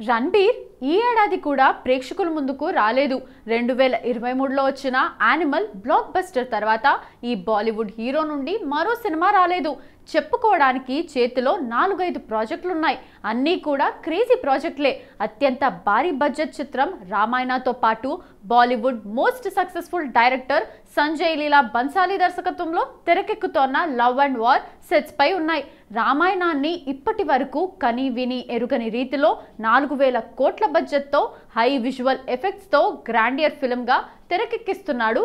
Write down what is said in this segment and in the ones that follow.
రణబీర్ ఈ ఏడాది కూడా ప్రేక్షకుల ముందుకు రాలేదు. 2023లో వచ్చిన యానిమల్ బ్లాక్ బస్టర్ తర్వాత ఈ బాలీవుడ్ హీరో నుండి మరో సినిమా రాలేదు. చెప్పుకోవడానికి చేతిలో 4-5 ప్రాజెక్టులున్నాయి. అన్నీ కూడా క్రేజీ ప్రాజెక్టులే. అత్యంత భారీ బడ్జెట్ చిత్రం రామాయణతో పాటు Bollywood most successful director Sanjay Leela Bhansali దర్శకత్వంలో తెరకెక్కుతోన్న లవ్ అండ్ వార్ సెట్స్ పై ఉన్నాయి. రామాయణాన్ని ఇప్పటి వరకు కని విని ఎరుగని రీతిలో 4000 కోట్ల బడ్జెట్తో హై విజువల్ ఎఫెక్ట్స్తో గ్రాండియర్ ఫిల్మ్గా తెరకెక్కిస్తున్నాడు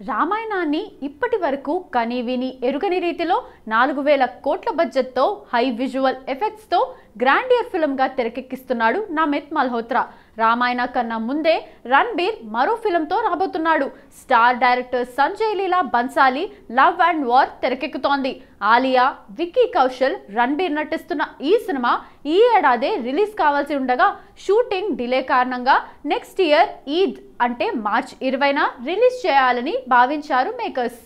రామాయణాన్ని ఇప్పటి వరకు కని విని ఎరుగని రీతిలో 4000 కోట్ల బడ్జెట్తో హై విజువల్ ఎఫెక్ట్స్తో గ్రాండియర్ ఫిల్మ్గా తెరకెక్కిస్తున్నాడు నమిత్ మల్హోత్రా. రామాయణ కన్నా ముందే రణబీర్ మరో ఫిల్మ్తో రాబోతున్నాడు. Star director Sanjay Leela Bhansali Love and War తెరకెక్కుతోంది. ఆలియా, విక్కీ కౌశల్, రణబీర్ నటిస్తున్న ఈ సినిమా ఈ ఏడాదే రిలీజ్ కావాల్సి ఉండగా షూటింగ్ డిలే కారణంగా నెక్స్ట్ ఇయర్ ఈద్ అంటే మార్చ్ 20న రిలీజ్ చేయాలని భావించారు మేకర్స్.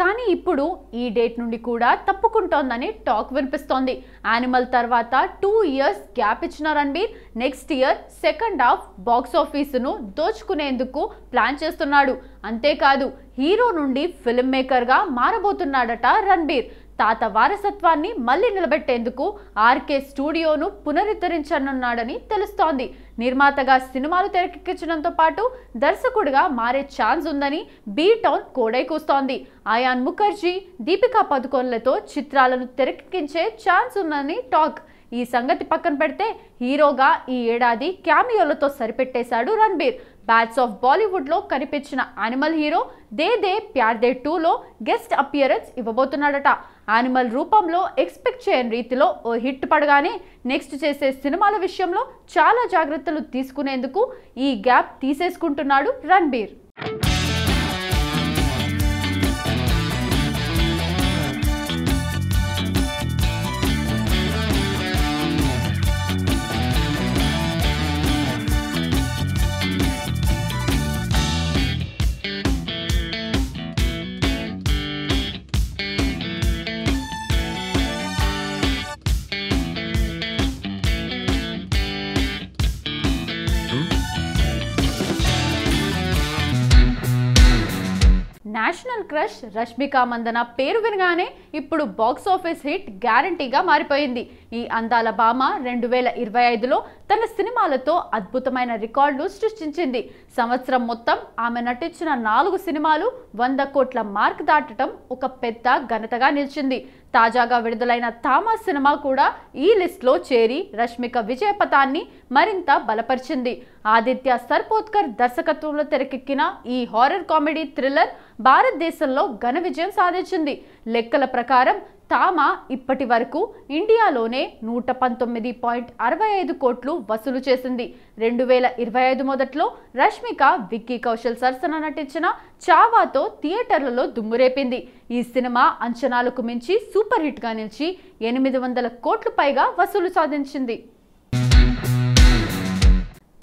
కానీ ఇప్పుడు ఈ డేట్ నుండి కూడా తప్పుకుంటోందని టాక్ వినిపిస్తోంది. యానిమల్ తర్వాత 2 ఇయర్స్ గ్యాప్ ఇచ్చిన Ranbir next year second half box ఆఫీసును దోచుకునేందుకు ప్లాన్ చేస్తున్నాడు. అంతేకాదు హీరో నుండి ఫిల్మ్ మేకర్గా మారబోతున్నాడట రణబీర్. తాత వారసత్వాన్ని మళ్లీ నిలబెట్టేందుకు ఆర్కే స్టూడియోను పునరుద్ధరించనున్నాడని తెలుస్తోంది. నిర్మాతగా సినిమాలు తెరకెక్కించడంతో పాటు దర్శకుడిగా మారే ఛాన్స్ ఉందని బీ టౌన్ కోడై కూస్తోంది. అయాన్ ముఖర్జీ, దీపికా పదుకొన్లతో చిత్రాలను తెరకెక్కించే ఛాన్స్ ఉందని టాక్. ఈ సంగతి పక్కన పెడితే హీరోగా ఈ ఏడాది క్యామియోలతో సరిపెట్టేశాడు రణబీర్. బ్యాట్స్ ఆఫ్ బాలీవుడ్లో కనిపించిన యానిమల్ హీరో దే దే ప్యార్ దే 2లో గెస్ట్ అపియరెన్స్ ఇవ్వబోతున్నాడట. యానిమల్ రూపంలో ఎక్స్పెక్ట్ చేయని రీతిలో ఓ హిట్ పడగానే నెక్స్ట్ చేసే సినిమాల విషయంలో చాలా జాగ్రత్తలు తీసుకునేందుకు ఈ గ్యాప్ తీసేసుకుంటున్నాడు రణబీర్. నేషనల్ క్రష్ రష్మిక మందన పేరు వినగానే ఇప్పుడు బాక్స్ ఆఫీస్ హిట్ గ్యారంటీగా మారిపోయింది. ఈ అందాల భామ 2025లో తన సినిమాలతో అద్భుతమైన రికార్డులు సృష్టించింది. సంవత్సరం మొత్తం ఆమె నటించిన 4 సినిమాలు 100 కోట్ల మార్క్ దాటడం ఒక పెద్ద ఘనతగా నిలిచింది. తాజాగా విడుదలైన థామస్ సినిమా కూడా ఈ లిస్ట్లో చేరి రష్మిక విజయపథాన్ని మరింత బలపరిచింది. ఆదిత్య సర్పోత్కర్ దర్శకత్వంలో తెరకెక్కిన ఈ హారర్ కామెడీ థ్రిల్లర్ భారతదేశంలో ఘన విజయం సాధించింది. లెక్కల ప్రకారం తామ ఇప్పటి వరకు ఇండియాలోనే 119.65 కోట్లు వసూలు చేసింది. 2025 మొదట్లో రష్మిక విక్కీ కౌశల్ సరసన నటించిన చావాతో థియేటర్లలో దుమ్మురేపింది. ఈ సినిమా అంచనాలకు మించి సూపర్ హిట్గా నిలిచి 800 కోట్లు పైగా వసూలు సాధించింది.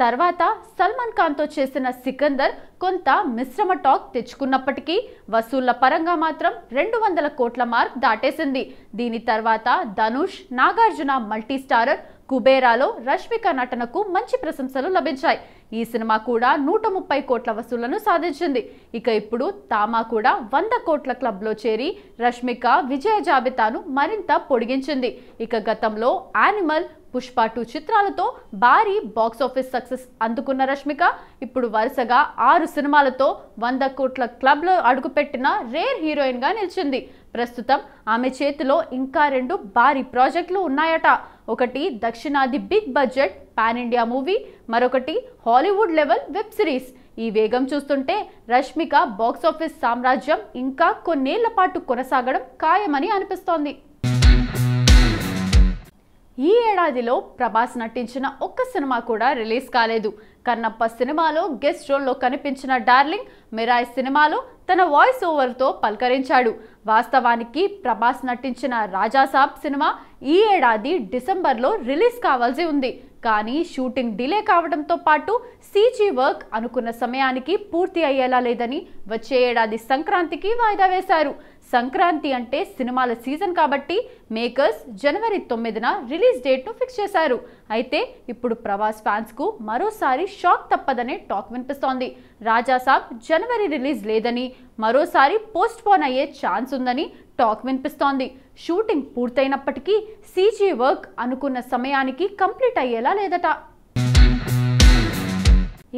తర్వాత సల్మాన్ ఖాన్తో చేసిన సికందర్ కొంత మిశ్రమ టాక్ తెచ్చుకున్నప్పటికీ వసూళ్ల పరంగా మాత్రం 200 కోట్ల మార్క్ దాటేసింది. దీని తర్వాత ధనుష్, నాగార్జున మల్టీ స్టారర్ కుబేరాలో రష్మిక నటనకు మంచి ప్రశంసలు లభించాయి. ఈ సినిమా కూడా 130 కోట్ల వసూళ్లను సాధించింది. ఇక ఇప్పుడు తామా కూడా 100 కోట్ల క్లబ్లో చేరి రష్మిక విజయ జాబితాను మరింత పొడిగించింది. ఇక గతంలో యానిమల్, పుష్ప 2 చిత్రాలతో భారీ బాక్స్ ఆఫీస్ సక్సెస్ అందుకున్న రష్మిక ఇప్పుడు వరుసగా 6 సినిమాలతో 100 కోట్ల క్లబ్లో అడుగుపెట్టిన రేర్ హీరోయిన్గా నిలిచింది. ప్రస్తుతం ఆమె చేతిలో ఇంకా 2 భారీ ప్రాజెక్టులు ఉన్నాయట. ఒకటి దక్షిణాది big budget pan India movie, మరొకటి హాలీవుడ్ లెవెల్ వెబ్ సిరీస్. ఈ వేగం చూస్తుంటే రష్మిక బాక్స్ ఆఫీస్ సామ్రాజ్యం ఇంకా కొన్నేళ్ల పాటు కొనసాగడం ఖాయమని అనిపిస్తోంది. ఈ ఏడాదిలో ప్రభాస్ నటించిన ఒక్క సినిమా కూడా రిలీజ్ కాలేదు. కన్నప్ప సినిమాలో గెస్ట్ రోల్లో కనిపించిన డార్లింగ్ మిరాయ్ సినిమాలో తన వాయిస్ ఓవర్తో పలకరించాడు. వాస్తవానికి ప్రభాస్ నటించిన రాజాసాబ్ సినిమా ఈ ఏడాది డిసెంబర్లో రిలీజ్ కావాల్సి ఉంది. కానీ షూటింగ్ డిలే కావడంతో పాటు సీజీ వర్క్ అనుకున్న సమయానికి పూర్తి అయ్యేలా లేదని వచ్చే ఏడాది సంక్రాంతికి వాయిదా వేశారు. సంక్రాంతి అంటే సినిమాల సీజన్ కాబట్టి మేకర్స్ జనవరి 9న రిలీజ్ డేట్ను ఫిక్స్ చేశారు. అయితే ఇప్పుడు ప్రభాస్ ఫ్యాన్స్కు మరోసారి షాక్ తప్పదనే టాక్ వినిపిస్తోంది. రాజాసాబ్ జనవరి రిలీజ్ లేదని, మరోసారి పోస్ట్ పోన్ అయ్యే ఛాన్స్ ఉందని టాక్ వినిపిస్తోంది. షూటింగ్ పూర్తయినప్పటికీ సీజీ వర్క్ అనుకున్న సమయానికి కంప్లీట్ అయ్యేలా లేదట.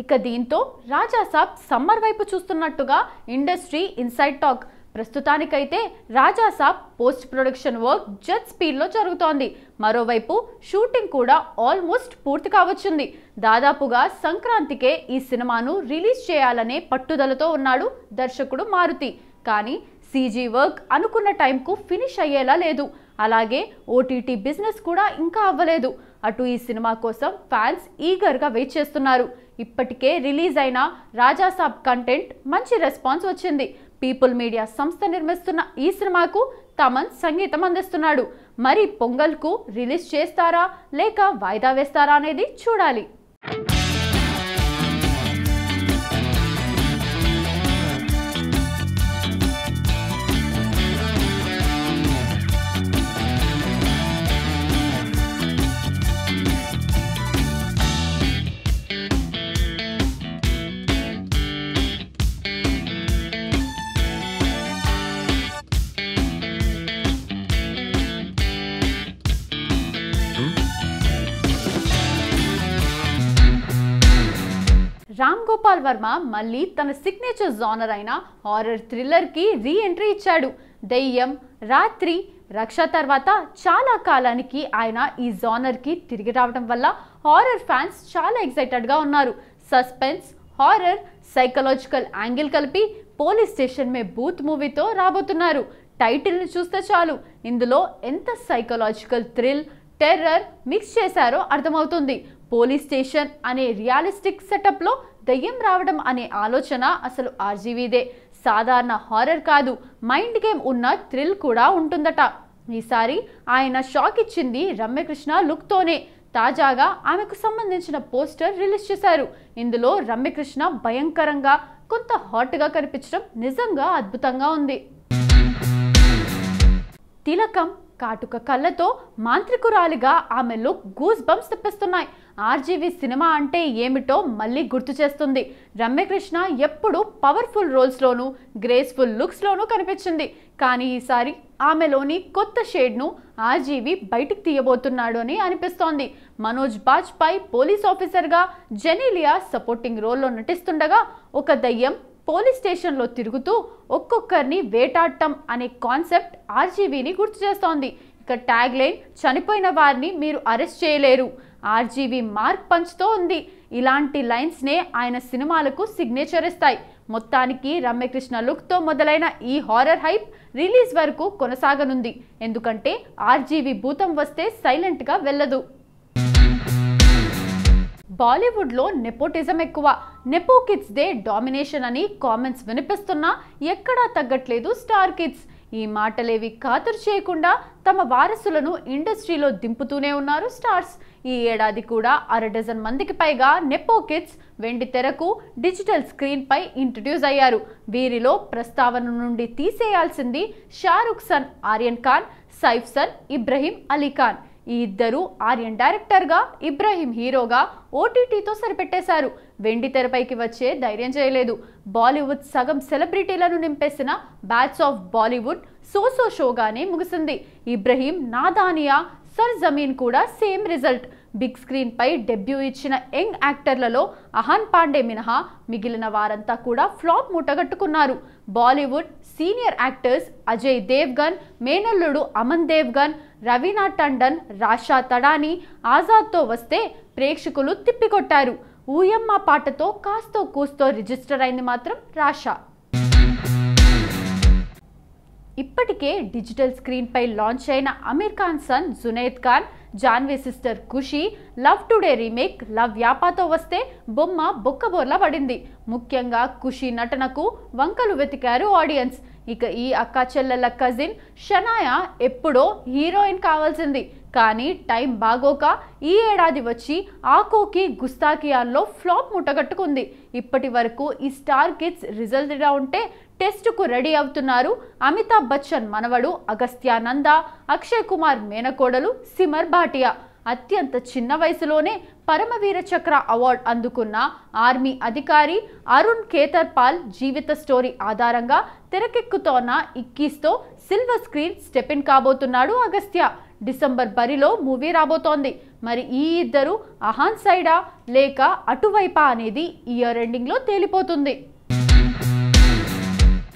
ఇక దీంతో రాజాసాబ్ సమ్మర్ వైపు చూస్తున్నట్టుగా ఇండస్ట్రీ ఇన్సైడ్ టాక్. ప్రస్తుతానికైతే Rajasaab post production work jet స్పీడ్లో జరుగుతోంది. మరోవైపు షూటింగ్ కూడా ఆల్మోస్ట్ పూర్తి కావచ్చింది. దాదాపుగా సంక్రాంతికే ఈ సినిమాను రిలీజ్ చేయాలనే పట్టుదలతో ఉన్నాడు దర్శకుడు మారుతి. కానీ సీజీ వర్క్ అనుకున్న టైంకు ఫినిష్ అయ్యేలా లేదు. అలాగే ఓటీటీ బిజినెస్ కూడా ఇంకా అవ్వలేదు. అటు ఈ సినిమా కోసం ఫ్యాన్స్ ఈగర్గా వెయిట్ చేస్తున్నారు. ఇప్పటికే రిలీజ్ అయిన రాజాసాబ్ కంటెంట్ మంచి రెస్పాన్స్ వచ్చింది. పీపుల్ మీడియా సంస్థ నిర్మిస్తున్న ఈ సినిమాకు తమన్ సంగీతం అందిస్తున్నాడు. మరి పొంగల్కు రిలీజ్ చేస్తారా లేక వాయిదా వేస్తారా అనేది చూడాలి. రామ్ గోపాల్ వర్మ మళ్ళీ తన సిగ్నేచర్ జానర్ అయిన హారర్ థ్రిల్లర్కి రీ ఎంట్రీ ఇచ్చాడు. దెయ్యం, రాత్రి, రక్ష తర్వాత చాలా కాలానికి ఆయన ఈ జానర్కి తిరిగి రావడం వల్ల హారర్ ఫ్యాన్స్ చాలా ఎక్సైటెడ్గా ఉన్నారు. సస్పెన్స్, హారర్, సైకలాజికల్ యాంగిల్ కలిపి పోలీస్ స్టేషన్ మే బూత్ మూవీతో రాబోతున్నారు. టైటిల్ని చూస్తే చాలు ఇందులో ఎంత సైకలాజికల్ థ్రిల్, టెర్రర్ మిక్స్ చేశారో అర్థమవుతుంది. పోలీస్ స్టేషన్ అనే రియలిస్టిక్ సెటప్లో దయ్యం రావడం అనే ఆలోచన అసలు ఆర్జీవీదే. సాధారణ హారర్ కాదు, మైండ్ గేమ్ ఉన్న థ్రిల్ కూడా ఉంటుందట. ఈసారి ఆయన షాక్ ఇచ్చింది రమ్యకృష్ణ లుక్తోనే. తాజాగా ఆమెకు సంబంధించిన పోస్టర్ రిలీజ్ చేశారు. ఇందులో రమ్యకృష్ణ భయంకరంగా, కొంత హాట్గా కనిపించడం నిజంగా అద్భుతంగా ఉంది. తిలకం, కాటుక కళ్ళతో మాంత్రికురాలిగా ఆమె లుక్ గూస్ బంప్స్ తెప్పిస్తున్నాయి. ఆర్జీవీ సినిమా అంటే ఏమిటో మళ్ళీ గుర్తు చేస్తుంది. రమ్యకృష్ణ ఎప్పుడు పవర్ఫుల్ రోల్స్లోనూ, గ్రేస్ఫుల్ లుక్స్లోనూ కనిపించింది. కానీ ఈసారి ఆమెలోని కొత్త షేడ్ను ఆర్జీవీ బయటికి తీయబోతున్నాడు అని అనిపిస్తోంది. మనోజ్ బాజ్పాయ్ పోలీస్ ఆఫీసర్గా, జెనీలియా సపోర్టింగ్ రోల్లో నటిస్తుండగా ఒక దయ్యం పోలీస్ స్టేషన్లో తిరుగుతూ ఒక్కొక్కరిని వేటాడటం అనే కాన్సెప్ట్ ఆర్జీవీని గుర్తు చేస్తోంది. ఇక ట్యాగ్ లైన్ చనిపోయిన వారిని మీరు అరెస్ట్ చేయలేరు. ఆర్జీవీ మార్క్ పంచ్తో ఉంది. ఇలాంటి లైన్స్నే ఆయన సినిమాలకు సిగ్నేచర్ ఇస్తాయి. మొత్తానికి రమ్యకృష్ణ లుక్తో మొదలైన ఈ హారర్ హైప్ రిలీజ్ వరకు కొనసాగనుంది. ఎందుకంటే ఆర్జీవీ భూతం వస్తే సైలెంట్గా వెళ్ళదు. బాలీవుడ్లో నెపోటిజం ఎక్కువ. నెపో కిడ్స్ దే డామినేషన్ అని కామెంట్స్ వినిపిస్తున్నా ఎక్కడా తగ్గట్లేదు స్టార్ కిడ్స్. ఈ మాటలేవి ఖాతరు చేయకుండా తమ వారసులను ఇండస్ట్రీలో దింపుతూనే ఉన్నారు స్టార్స్. ఈ ఏడాది కూడా 1/2 డజన్ మందికి పైగా నెపో కిడ్స్ వెండి తెరకు, డిజిటల్ స్క్రీన్ పై ఇంట్రడ్యూస్ అయ్యారు. వీరిలో ప్రస్తావన నుండి తీసేయాల్సింది షారుఖ్ సన్ ఆర్యన్ ఖాన్, సైఫ్ సన్ ఇబ్రహీం అలీ ఖాన్. ఈ ఇద్దరు ఆర్యన్ డైరెక్టర్గా, ఇబ్రహీం హీరోగా ఓటీటీతో సరిపెట్టేశారు. వెండి తెరపైకి వచ్చే ధైర్యం చేయలేదు. బాలీవుడ్ సగం సెలబ్రిటీలను నింపేసిన బ్యాట్స్ ఆఫ్ బాలీవుడ్ సోసో షోగానే ముగిసింది. ఇబ్రహీం, నాదానియా, సర్ జమీన్ కూడా సేమ్ రిజల్ట్. బిగ్ స్క్రీన్ పై డెబ్యూ ఇచ్చిన యంగ్ యాక్టర్లలో అహాన్ పాండే మినహా మిగిలిన వారంతా కూడా ఫ్లాప్ మూటగట్టుకున్నారు. బాలీవుడ్ సీనియర్ యాక్టర్స్ అజయ్ దేవ్గన్, మేనల్లుడు అమన్ దేవ్గన్, రవీనా టండన్, రాషా తడాని, ఆజాద్తో వస్తే ప్రేక్షకులు తిప్పికొట్టారు. ఊయమ్మ పాటతో కాస్తో కూస్తో రిజిస్టర్ అయింది మాత్రం రాషా. ఇప్పటికే డిజిటల్ స్క్రీన్ పై లాంచ్ అయిన అమీర్ ఖాన్ సన్ జునైద్ ఖాన్, జాన్వీ సిస్టర్ ఖుషి, లవ్ టుడే రీమేక్ లవ్ యాపాతో వస్తే బొమ్మ బొక్కబోర్లా పడింది. ముఖ్యంగా ఖుషి నటనకు వంకలు వెతికారు ఆడియన్స్. ఇక ఈ అక్కా చెల్లెళ్ళ కజిన్ షనాయా ఎప్పుడో హీరోయిన్ కావాల్సింది, కానీ టైం బాగోక ఈ ఏడాది వచ్చి ఆకోకి గుస్తాకియాన్లో ఫ్లాప్ ముట్టగట్టుకుంది. ఇప్పటి వరకు ఈ స్టార్ కిడ్స్ రిజల్ట్ ఇలా ఉంటే టెస్టుకు రెడీ అవుతున్నారు అమితాబ్ బచ్చన్ మనవడు అగస్త్యానంద, అక్షయ్ కుమార్ మేనకోడలు సిమర్ భాటియా. అత్యంత చిన్న వయసులోనే పరమవీర చక్ర అవార్డు అందుకున్న ఆర్మీ అధికారి అరుణ్ ఖేతర్పాల్ జీవిత స్టోరీ ఆధారంగా తెరకెక్కుతోన్న 21తో సిల్వర్ స్క్రీన్ స్టెపిన్ కాబోతున్నాడు అగస్త్య. డిసెంబర్ బరిలో మూవీ రాబోతోంది. మరి ఈ ఇద్దరు అహాన్ సైడా లేక అటువైపా అనేది ఇయర్ ఎండింగ్లో తేలిపోతుంది.